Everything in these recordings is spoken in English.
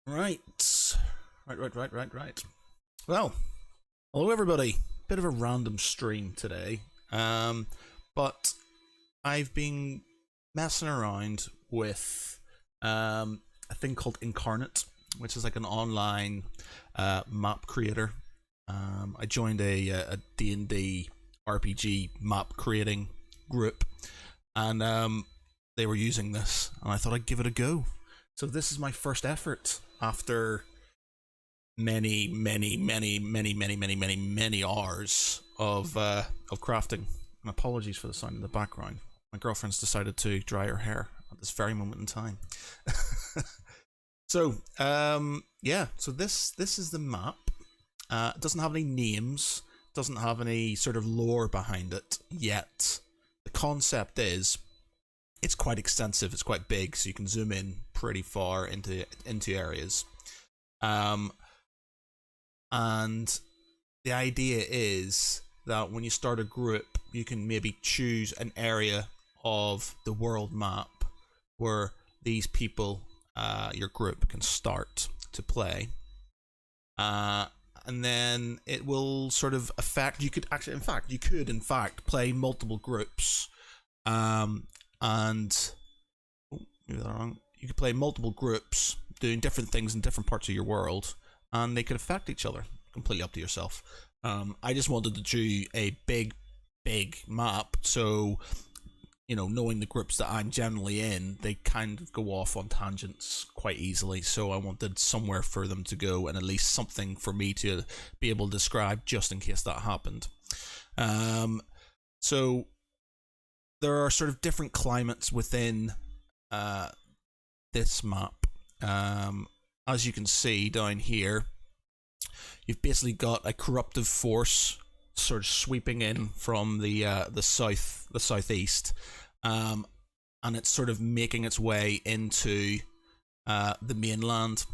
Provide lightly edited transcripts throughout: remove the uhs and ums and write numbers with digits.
Right. Right. Well, hello everybody. Bit of a random stream today. But I've been messing around with a thing called Incarnate, which is like an online map creator. I joined a D&D RPG map creating group, and they were using this, and I thought I'd give it a go. So this is my first effort after many hours of crafting. And apologies for the sound in the background. My girlfriend's decided to dry her hair at this very moment in time. So yeah, so this is the map. It doesn't have any names, doesn't have any sort of lore behind it yet. The concept is it's quite extensive, it's quite big, so you can zoom in pretty far into areas. And the idea is that when you start a group, you can maybe choose an area of the world map where these people, your group, can start to play. And then it will sort of affect. You could actually, you could play multiple groups. And maybe they're wrong. You could play multiple groups doing different things in different parts of your world, and they could affect each other. Completely up to yourself. I just wanted to do a big map, so knowing the groups that I'm generally in, they kind of go off on tangents quite easily. So I wanted somewhere for them to go, and at least something for me to be able to describe, just in case that happened. So there are sort of different climates within this map. As you can see down here, you've basically got a corruptive force sort of sweeping in from the southeast, and it's sort of making its way into the mainland.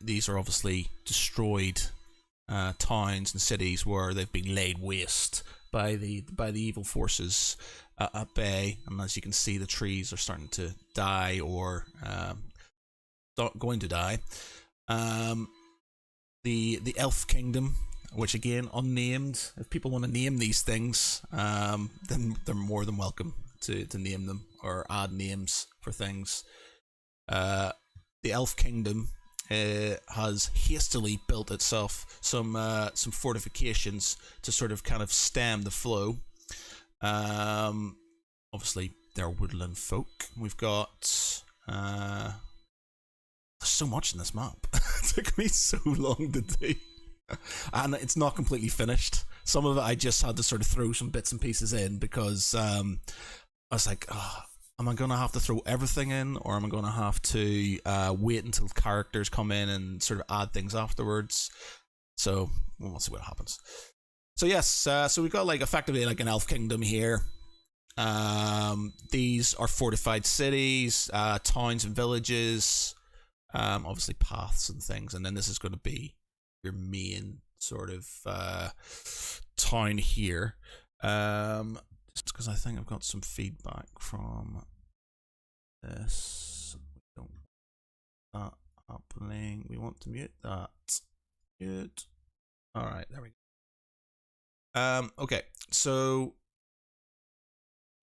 These are obviously destroyed towns and cities where they've been laid waste by the evil forces at bay, and as you can see, the trees are starting to die or going to die. The Elf Kingdom, which again unnamed. If people want to name these things, then they're more than welcome to name them or add names for things. The Elf Kingdom has hastily built itself some fortifications to sort of kind of stem the flow. Obviously they're woodland folk. We've got there's so much in this map. It took me so long to do, and it's not completely finished. Some of it I just had to sort of throw some bits and pieces in because I was like, am I going to have to throw everything in, or am I going to have to wait until characters come in and sort of add things afterwards? So we'll see what happens. So yes, so we've got like effectively like an elf kingdom here. These are fortified cities, towns and villages, obviously paths and things, and then this is going to be your main sort of town here. Just because I think I've got some feedback from this. We don't want that happening. We want to mute that. Good. Alright, there we go. Okay, so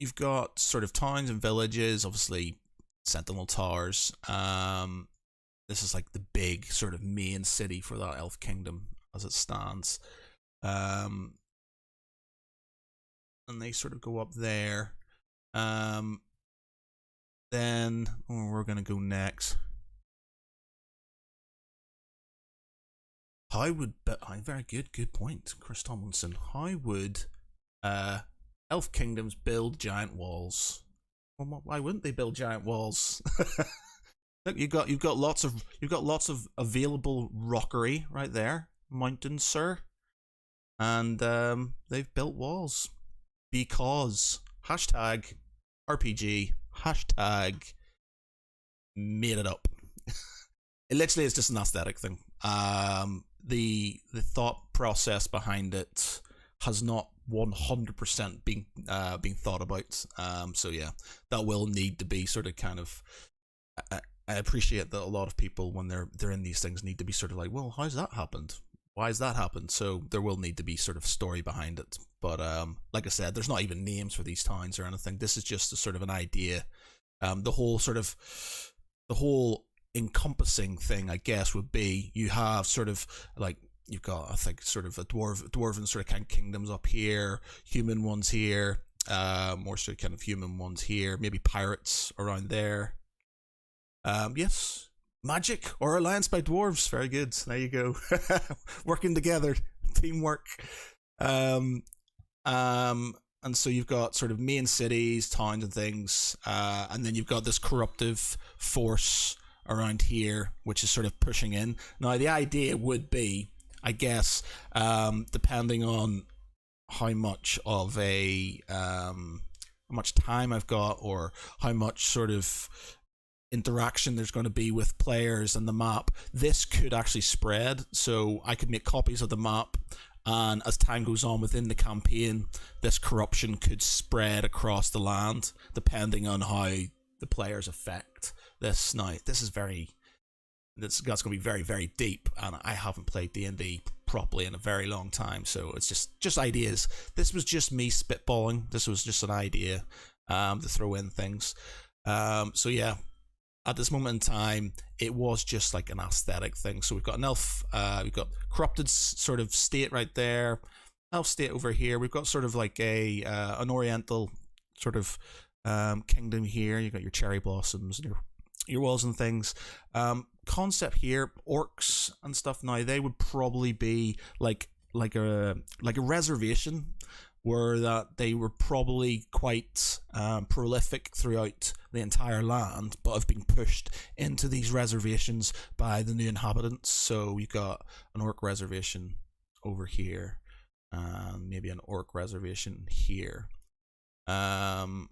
you've got sort of towns and villages, obviously sentinel towers. This is like the big sort of main city for that elf kingdom as it stands. And they sort of go up there. Then we're going to go next. How would very good point, Chris Tomlinson. How would elf kingdoms build giant walls? Well, why wouldn't they build giant walls? Look, you've got lots of available rockery right there, mountains, sir, and they've built walls because hashtag RPG, hashtag made it up. It literally is just an aesthetic thing. The thought process behind it has not 100% being thought about. So yeah, that will need to be sort of kind of. I appreciate that a lot of people, when they're in these things, need to be sort of like, well, how's that happened? Why has that happened? So there will need to be sort of story behind it. But like I said, there's not even names for these towns or anything. This is just a sort of an idea. The whole encompassing thing, I guess, would be you have sort of like, you've got, I think, sort of a dwarven sort of kind of kingdoms up here, human ones here, more sort of kind of human ones here, maybe pirates around there. Yes, magic or alliance by dwarves. Very good. There you go. Working together, teamwork. And so you've got sort of main cities, towns, and things, and then you've got this corruptive force around here, which is sort of pushing in. Now, the idea would be, I guess, depending on how much of how much time I've got, or how much sort of interaction there's going to be with players and the map, this could actually spread. So I could make copies of the map, and as time goes on within the campaign, this corruption could spread across the land depending on how the players affect this. Now, that's going to be very, very deep, and I haven't played D&D properly in a very long time, so it's just ideas. This was just me spitballing. This was just an idea to throw in things. So yeah, at this moment in time, it was just like an aesthetic thing. So we've got an elf, we've got corrupted sort of state right there, elf state over here. We've got sort of like an oriental sort of kingdom here. You've got your cherry blossoms and your walls and things. Concept here, orcs and stuff. Now, they would probably be like a reservation, where that they were probably quite prolific throughout the entire land, but have been pushed into these reservations by the new inhabitants. So you've got an orc reservation over here, maybe an orc reservation here. They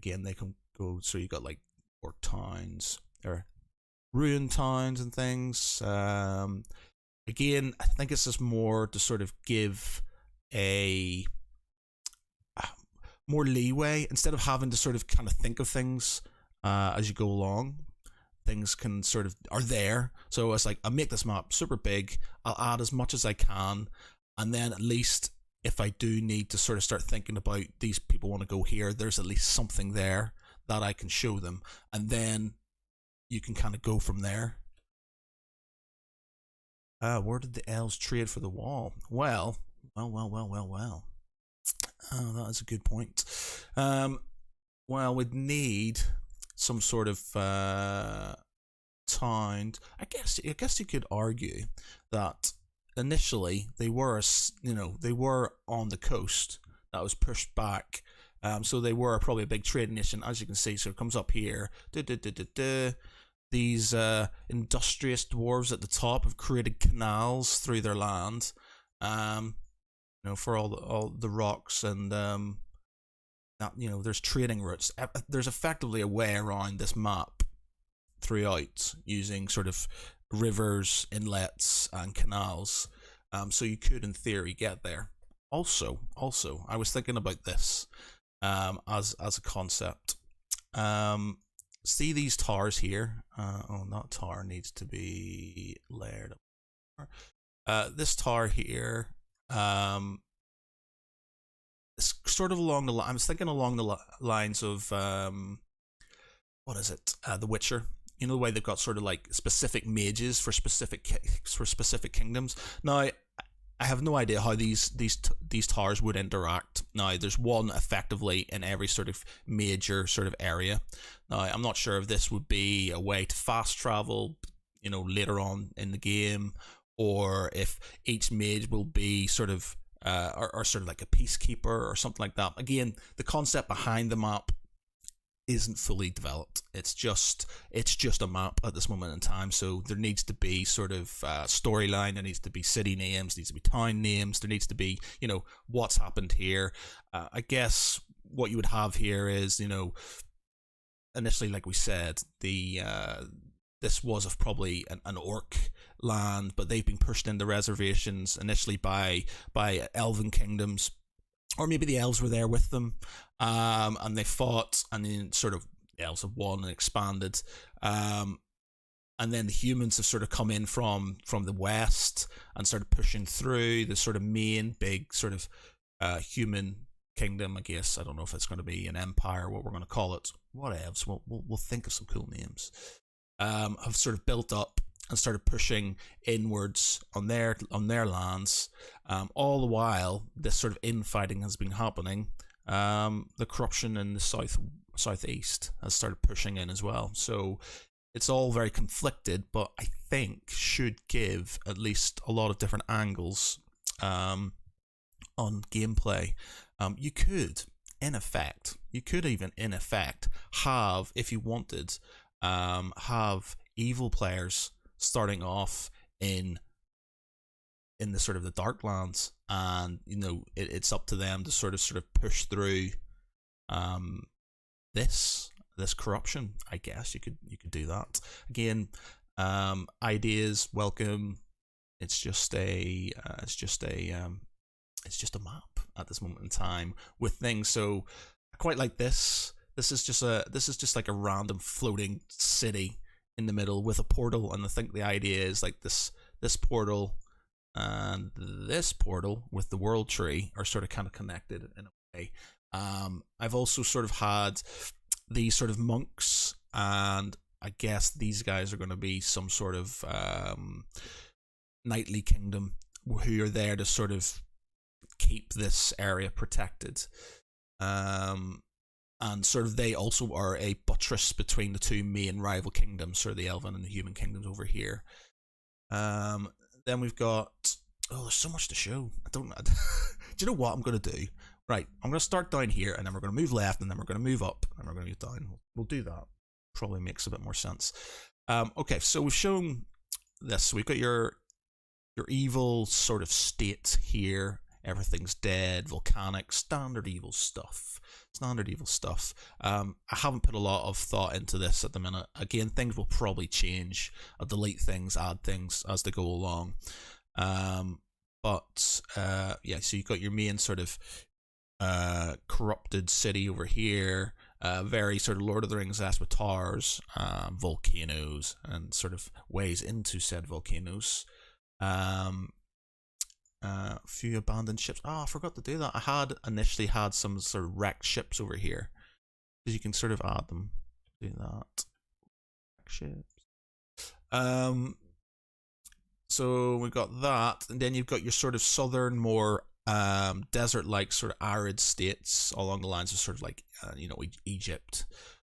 can go. So you got like orc towns or ruined towns and things. Again, I think it's just more to sort of give a more leeway, instead of having to sort of kind of think of things as you go along. Things can sort of are there. So it's like, I'll make this map super big, I'll add as much as I can, and then at least if I do need to sort of start thinking about these people want to go here, there's at least something there that I can show them, and then you can kind of go from there. Where did the elves trade for the wall? Well. That is a good point. Well, we'd need some sort of town. I guess you could argue that initially they were on the coast that was pushed back. So they were probably a big trading nation, as you can see. So it comes up here. These industrious dwarves at the top have created canals through their land, for all the rocks, and there's trading routes. There's effectively a way around this map throughout, using sort of rivers, inlets, and canals. So you could, in theory, get there. Also, I was thinking about this as a concept. See these towers here? That tower needs to be layered up. This tower here, it's sort of along the line. I was thinking along the lines of what is it? The Witcher. You know, the way they've got sort of like specific mages for specific kingdoms. Now, I have no idea how these towers would interact. Now, there's one effectively in every sort of major sort of area. Now, I'm not sure if this would be a way to fast travel, later on in the game, or if each mage will be sort of, or sort of like a peacekeeper or something like that. Again, the concept behind the map isn't fully developed. It's just a map at this moment in time. So there needs to be sort of storyline. There needs to be city names. There needs to be town names. There needs to be what's happened here. I guess what you would have here is initially, like we said, the this was probably an orc land, but they've been pushed into reservations initially by elven kingdoms, or maybe the elves were there with them, and they fought, and then sort of the elves have won and expanded, and then the humans have sort of come in from the west and started pushing through the sort of main big sort of human kingdom. I guess I don't know if it's going to be an empire, what we're going to call it. Whatevs. We'll think of some cool names. Have sort of built up and started pushing inwards on their lands. All the while, this sort of infighting has been happening. The corruption in the southeast has started pushing in as well. So it's all very conflicted, but I think should give at least a lot of different angles on gameplay. You could even in effect have, if you wanted, have evil players starting off in the sort of the Darklands, and it's up to them to sort of push through this corruption. I guess you could do that. Again, ideas welcome. It's just a map at this moment in time with things. So I quite like this. This is just like a random floating city in the middle with a portal, and I think the idea is like this portal and this portal with the world tree are sort of kind of connected in a way. I've also sort of had these sort of monks, and I guess these guys are going to be some sort of knightly kingdom who are there to sort of keep this area protected. And sort of they also are a buttress between the two main rival kingdoms, sort of the elven and the human kingdoms over here. Then we've got, there's so much to show. Do you know what I'm going to do? Right, I'm going to start down here, and then we're going to move left, and then we're going to move up, and then we're going to move down. We'll do that. Probably makes a bit more sense. Okay, so we've shown this. So we've got your evil sort of state here. Everything's dead, volcanic, standard evil stuff. I haven't put a lot of thought into this at the minute. Again, things will probably change. I'll delete things, add things as they go along. But yeah, so you've got your main sort of corrupted city over here. Very sort of Lord of the Rings-esque with towers, volcanoes, and sort of ways into said volcanoes. A few abandoned ships. I forgot to do that. I had initially had some sort of wrecked ships over here, because you can sort of add them. Do that. Wrecked ships. So we've got that, and then you've got your sort of southern, more desert-like sort of arid states along the lines of sort of like Egypt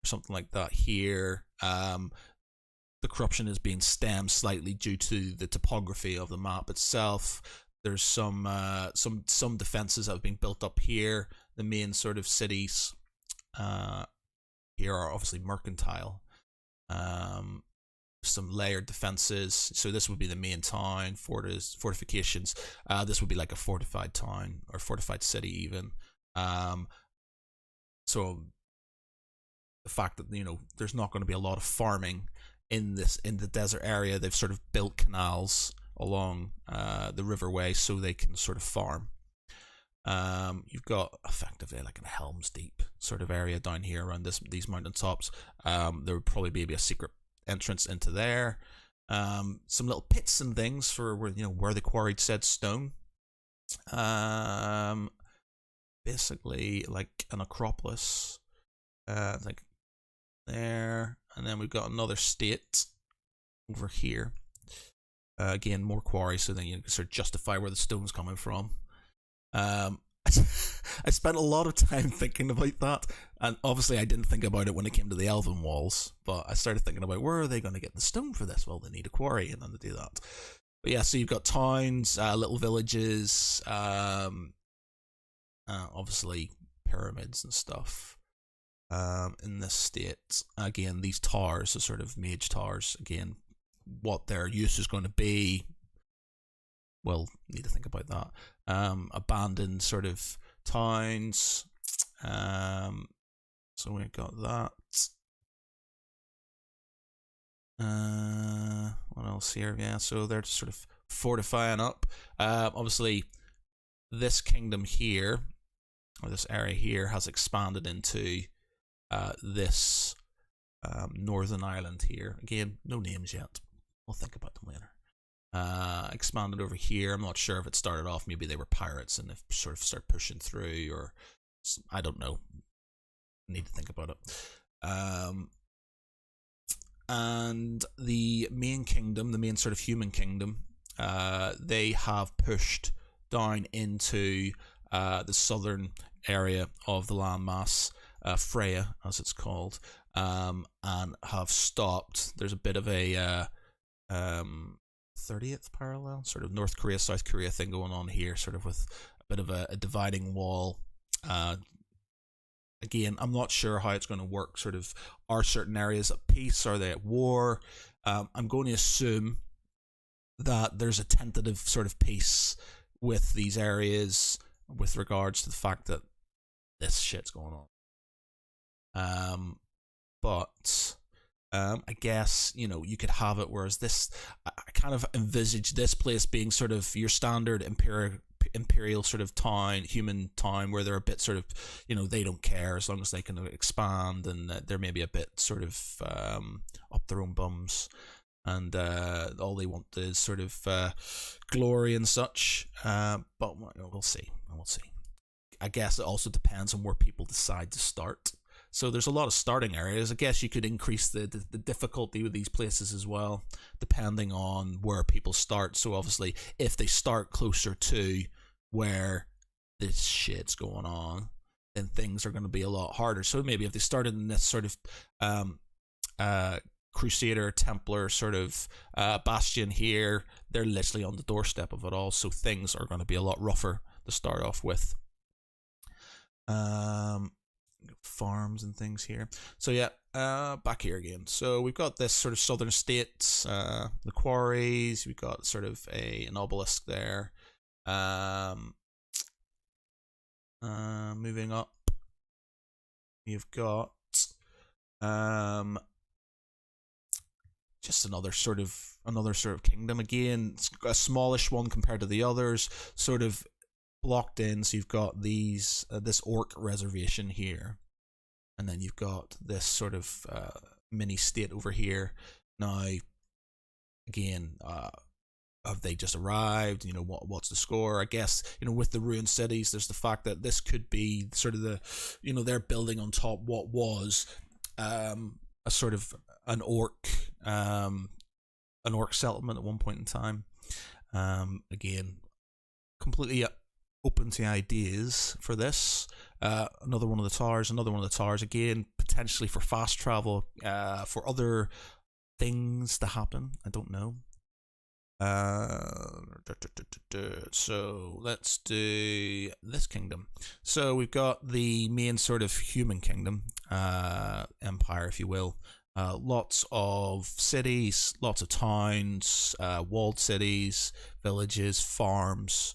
or something like that. Here, the corruption is being stemmed slightly due to the topography of the map itself. There's some defenses that have been built up here. The main sort of cities here are obviously mercantile. Some layered defenses. So this would be the main town, fortifications. This would be like a fortified town or fortified city even. So the fact that there's not going to be a lot of farming in the desert area, they've sort of built canals along the riverway so they can sort of farm. You've got effectively like a Helm's Deep sort of area down here around these mountain tops. There would probably be a secret entrance into there. Some little pits and things for where they quarried said stone. Basically like an acropolis, like there, and then we've got another state over here. Again, more quarries, so then you can sort of justify where the stone's coming from. I spent a lot of time thinking about that, and obviously I didn't think about it when it came to the elven walls, but I started thinking about where are they going to get the stone for this? Well, they need a quarry, and then to do that. But yeah, so you've got towns, little villages, obviously pyramids and stuff in this state. Again, these towers are sort of mage towers. Again, what their use is going to be, well, need to think about that. Abandoned sort of towns. So we've got that. What else here? Yeah, so they're sort of fortifying up. Obviously, this kingdom here, or this area here, has expanded into this northern island here. Again, no names yet. We'll think about them later. Expanded over here. I'm not sure if it started off, maybe they were pirates and they sort of start pushing through, or I don't know. Need to think about it. And the main kingdom, the main sort of human kingdom, they have pushed down into the southern area of the landmass, Freya, as it's called, and have stopped. There's a bit of a 30th parallel, sort of North Korea, South Korea thing going on here, sort of with a bit of a dividing wall. Again, I'm not sure how it's going to work. Sort of, are certain areas at peace? Are they at war? I'm going to assume that there's a tentative sort of peace with these areas with regards to the fact that this shit's going on. But I guess, you know, you could have it, whereas this, I kind of envisage this place being sort of your standard imperial sort of town, human town, where they're a bit sort of, you know, they don't care as long as they can expand, and they're maybe a bit sort of up their own bums, and all they want is sort of glory and such. But we'll see. I guess it also depends on where people decide to start. So there's a lot of starting areas. I guess you could increase the difficulty with these places as well, depending on where people start. So obviously, if they start closer to where this shit's going on, then things are going to be a lot harder. So maybe if they started in this sort of Crusader, Templar sort of bastion here, they're literally on the doorstep of it all. So things are going to be a lot rougher to start off with. Farms and things here. So yeah, back here again. So we've got this sort of southern states, the quarries. We've got sort of an obelisk there. Moving up, you've got just another sort of kingdom. Again, it's a smallish one compared to the others. Sort of blocked in, so you've got these this orc reservation here, and then you've got this sort of mini state over here. Now, again, have they just arrived? You know, what's the score? I guess, you know, with the ruined cities, there's the fact that this could be sort of the, you know, they're building on top what was a sort of an orc settlement at one point in time. Again, completely open to ideas for this. Another one of the towers, again, potentially for fast travel, for other things to happen. I don't know. So let's do this kingdom. So we've got the main sort of human kingdom, empire, if you will. Lots of cities, lots of towns, walled cities, villages, farms.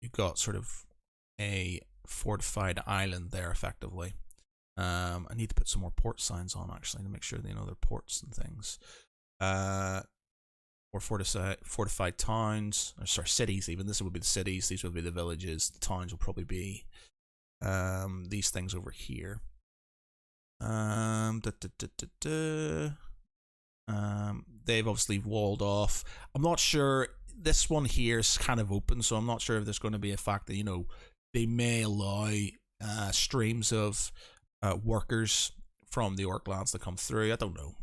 You've got sort of a fortified island there, effectively. I need to put some more port signs on, actually, to make sure they know their ports and things. Or fortified towns, or sorry, cities even. This would be the cities, these would be the villages. The towns will probably be these things over here. They've obviously walled off. I'm not sure. This one here is kind of open, so I'm not sure if there's going to be a fact that, you know, they may allow streams of workers from the orc lands to come through. I don't know.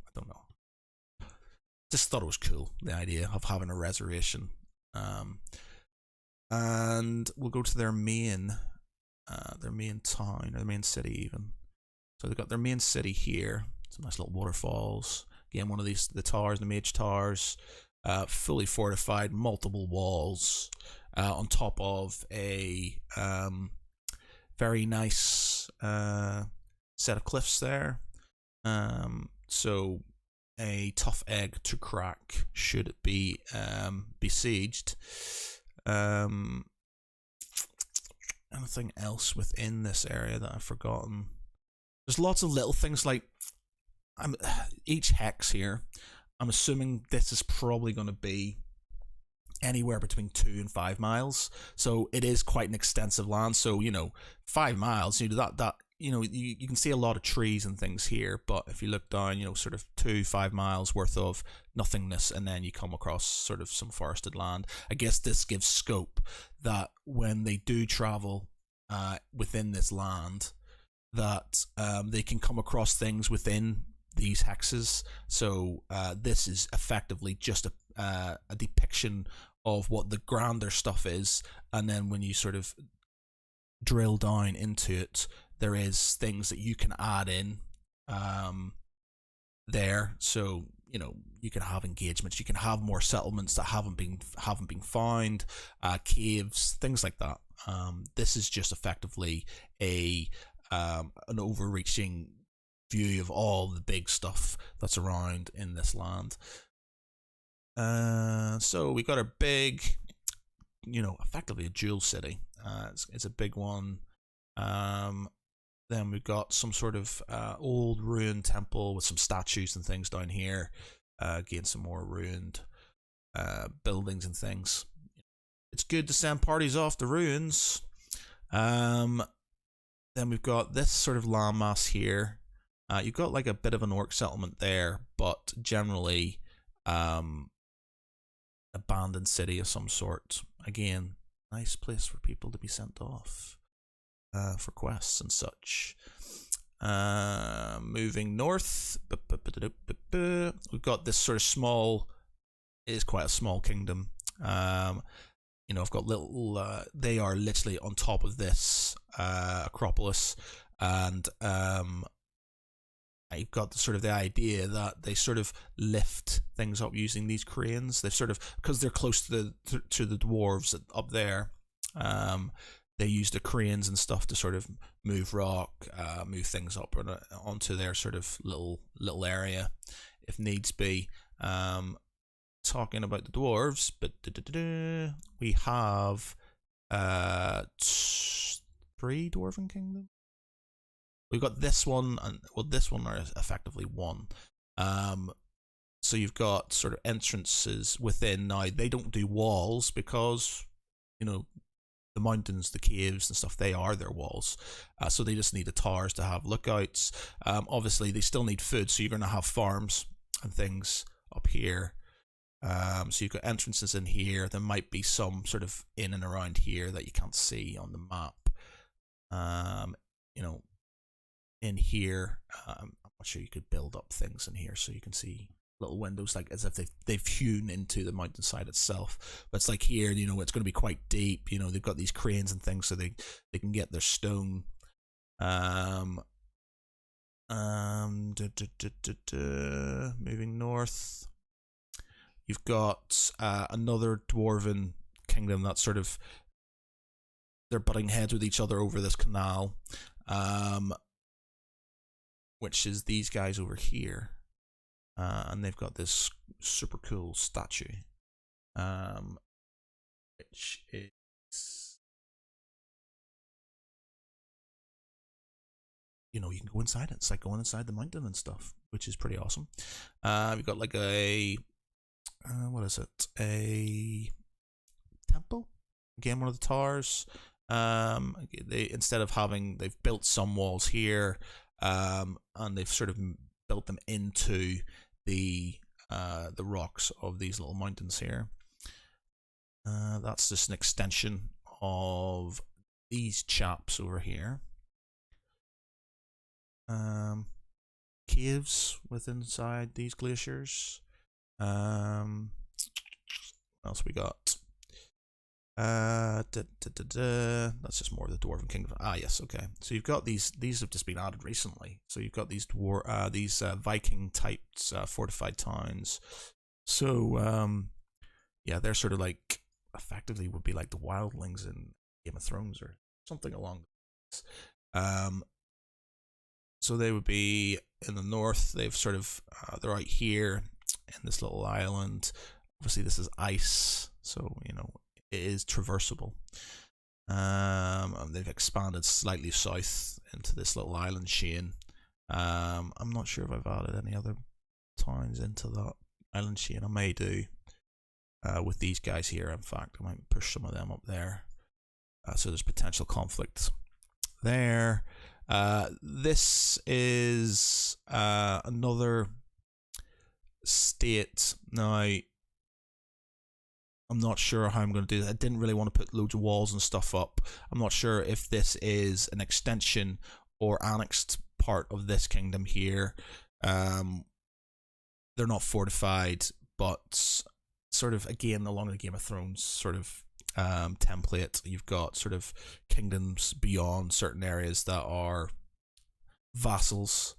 Just thought it was cool, the idea of having a reservation. And we'll go to their main town, or their main city even. So they've got their main city here. Some nice little waterfalls. Again, one of these, the towers, the mage towers, fully fortified, multiple walls, on top of a very nice set of cliffs there. So a tough egg to crack should it be besieged. Anything else within this area that I've forgotten? There's lots of little things like each hex here. I'm assuming this is probably going to be anywhere between 2 and 5 miles. So it is quite an extensive land. So 5 miles. That you can see a lot of trees and things here. But if you look down, sort of 5 miles worth of nothingness, and then you come across sort of some forested land. I guess this gives scope that when they do travel within this land, that they can come across things within these hexes. So this is effectively just a depiction of what the grander stuff is, and then when you sort of drill down into it, there is things that you can add in there. So you can have engagements, you can have more settlements that haven't been found, caves, things like that. This is just effectively an overreaching view of all the big stuff that's around in this land. So we got a big, effectively a jewel city. It's a big one. Then we've got some sort of old ruined temple with some statues and things down here. Again, some more ruined buildings and things. It's good to send parties off the ruins. Then we've got this sort of landmass here. You've got like a bit of an orc settlement there, but generally abandoned city of some sort. Again, nice place for people to be sent off for quests and such. Moving north, we've got this sort of small, it is quite a small kingdom. I've got little, they are literally on top of this Acropolis, and I've got the idea that they sort of lift things up using these cranes. They've sort of, because they're close to the dwarves up there, they use the cranes and stuff to sort of move rock, move things up onto their sort of little area, if needs be. Talking about the dwarves, but we have 3 dwarven kingdoms. We've got this one, and this one are effectively one. So you've got sort of entrances within. Now they don't do walls because the mountains, the caves and stuff, they are their walls. So they just need the towers to have lookouts. Obviously they still need food, so you're going to have farms and things up here. So you've got entrances in here. There might be some sort of in and around here that you can't see on the map. In here, I'm not sure you could build up things in here, so you can see little windows, like as if they've hewn into the mountainside itself. But it's like here, it's going to be quite deep. They've got these cranes and things, so they can get their stone. Moving north, you've got another dwarven kingdom that's sort of, they're butting heads with each other over this canal, which is these guys over here. And they've got this super cool statue, which is, you can go inside it. It's like going inside the mountain and stuff, which is pretty awesome. We've got like a, what is it? A temple? Again, one of the towers. They've built some walls here, and they've sort of built them into the rocks of these little mountains here. That's just an extension of these chaps over here. Caves within inside these glaciers. What else we got? That's just more of the Dwarven Kingdom. Yes, okay. So you've got these have just been added recently. So you've got these Viking typed fortified towns. So yeah, they're sort of like, effectively would be like the wildlings in Game of Thrones or something along those. So they would be in the north. They've sort of they're out here in this little island. Obviously this is ice, so it is traversable. And they've expanded slightly south into this little island chain. I'm not sure if I've added any other towns into that island chain. I may do with these guys here. In fact, I might push some of them up there. So there's potential conflict there. This is another state. Now, I'm not sure how I'm going to do this. I didn't really want to put loads of walls and stuff up. I'm not sure if this is an extension or annexed part of this kingdom here. They're not fortified, but sort of, again, along the Game of Thrones sort of template, you've got sort of kingdoms beyond certain areas that are vassals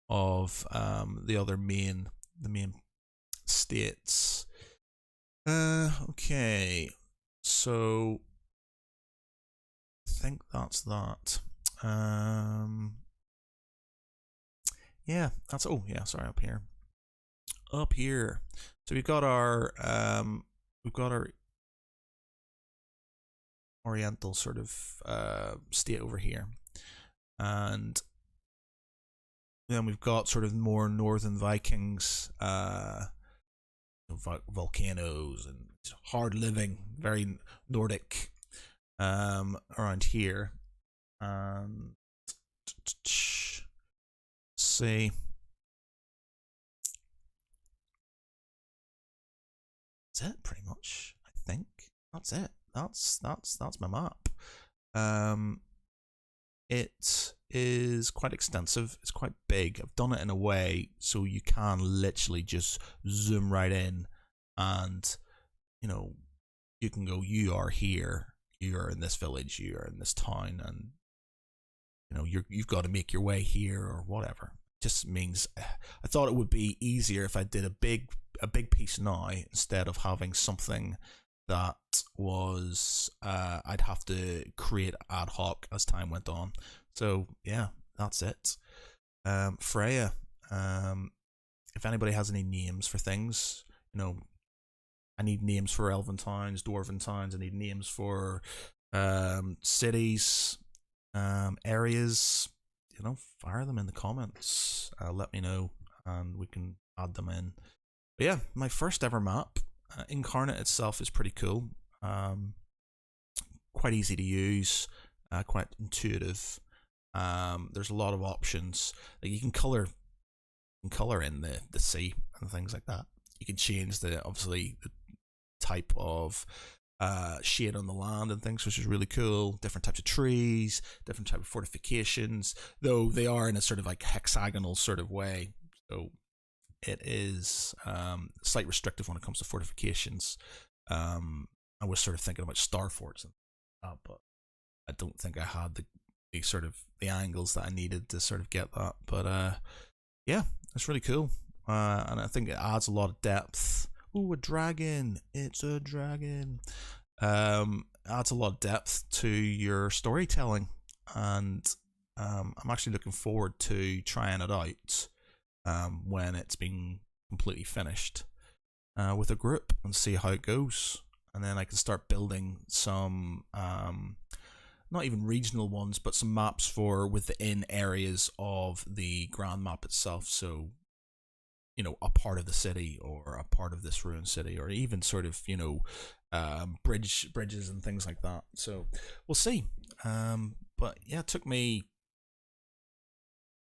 of the main states. Okay, so I think that's that. Yeah, that's, oh yeah, sorry, up here. So we've got our oriental sort of state over here, and then we've got sort of more northern Vikings, volcanoes and hard living, very Nordic, around here. And let's see. That's it, pretty much. I think that's it. That's my map. It is quite extensive. It's quite big. I've done it in a way so you can literally just zoom right in, and you can go, you are here, you are in this village, you are in this town, and you've got to make your way here or whatever. Just means I thought it would be easier if I did a big piece now, instead of having something that was I'd have to create ad hoc as time went on. So yeah, that's it. Freya, if anybody has any names for things, I need names for elven towns, dwarven towns. I need names for cities, areas. Fire them in the comments. Let me know, and we can add them in. But yeah, my first ever map. Incarnate itself is pretty cool. Quite easy to use, quite intuitive. There's a lot of options. Like you can color in the sea and things like that. You can change the type of shade on the land and things, which is really cool. Different types of trees, different type of fortifications, though they are in a sort of like hexagonal sort of way. So it is slightly restrictive when it comes to fortifications. I was sort of thinking about star forts and that, but I don't think I had the sort of the angles that I needed to sort of get that. But yeah, it's really cool, and I think it adds a lot of depth. Ooh, a dragon! It's a dragon. Adds a lot of depth to your storytelling, and I'm actually looking forward to trying it out when it's been completely finished with a group and see how it goes. And then I can start building some not even regional ones, but some maps for within areas of the grand map itself. So a part of the city, or a part of this ruined city, or even sort of bridges and things like that. So we'll see. But yeah, it took me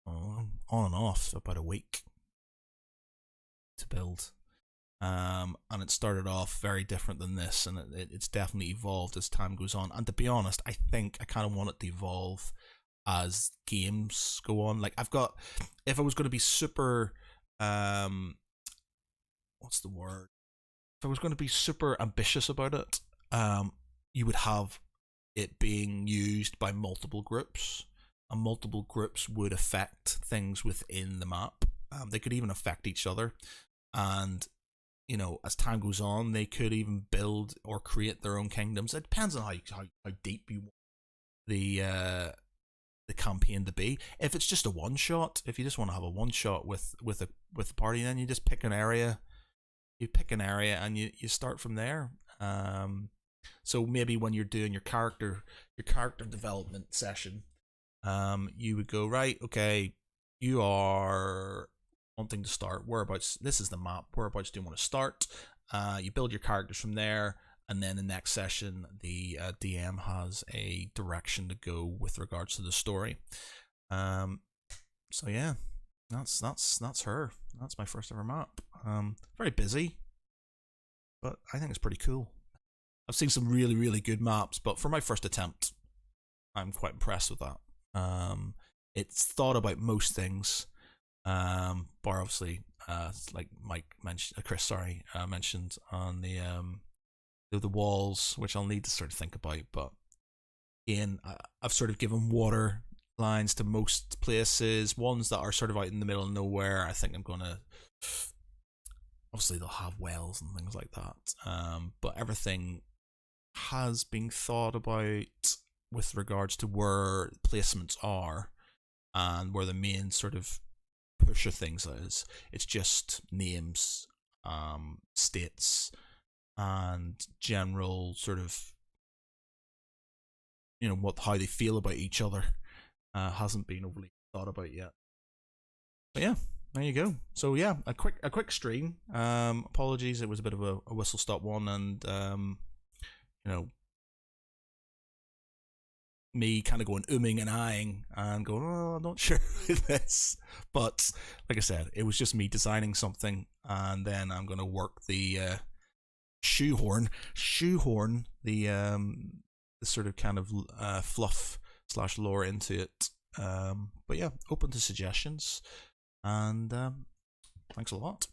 on and off about a week to build, and it started off very different than this, and it's definitely evolved as time goes on. And to be honest, I think I kind of want it to evolve as games go on. Like if I was going to be super what's the word? If I was going to be super ambitious about it, you would have it being used by multiple groups, and multiple groups would affect things within the map. They could even affect each other, and as time goes on, they could even build or create their own kingdoms. It depends on how deep you want the campaign to be. If it's just a one shot, if you just want to have a one shot with a party, then you just pick an area. You pick an area and you start from there. So maybe when you're doing your character development session, you would go, right, okay, you are wanting to start, whereabouts, this is the map, whereabouts do you want to start. You build your characters from there, and then the next session the DM has a direction to go with regards to the story. So yeah, that's her. That's my first ever map. Very busy, but I think it's pretty cool. I've seen some really, really good maps, but for my first attempt, I'm quite impressed with that. It's thought about most things, bar obviously, like Chris mentioned on the walls, which I'll need to sort of think about. But again, I've sort of given water lines to most places. Ones that are sort of out in the middle of nowhere, I think I'm gonna. Obviously, they'll have wells and things like that. But everything has been thought about with regards to where placements are and where the main sort of push of things is. It's just names, states, and general sort of, how they feel about each other. Hasn't been overly thought about yet. But yeah, there you go. So yeah, a quick stream. Apologies, it was a bit of a whistle stop one, and me kind of going umming and ahhing and going, oh, I'm not sure with this. But like I said, it was just me designing something, and then I'm going to work the shoehorn the sort of kind of fluff / lore into it. But yeah, open to suggestions, and thanks a lot.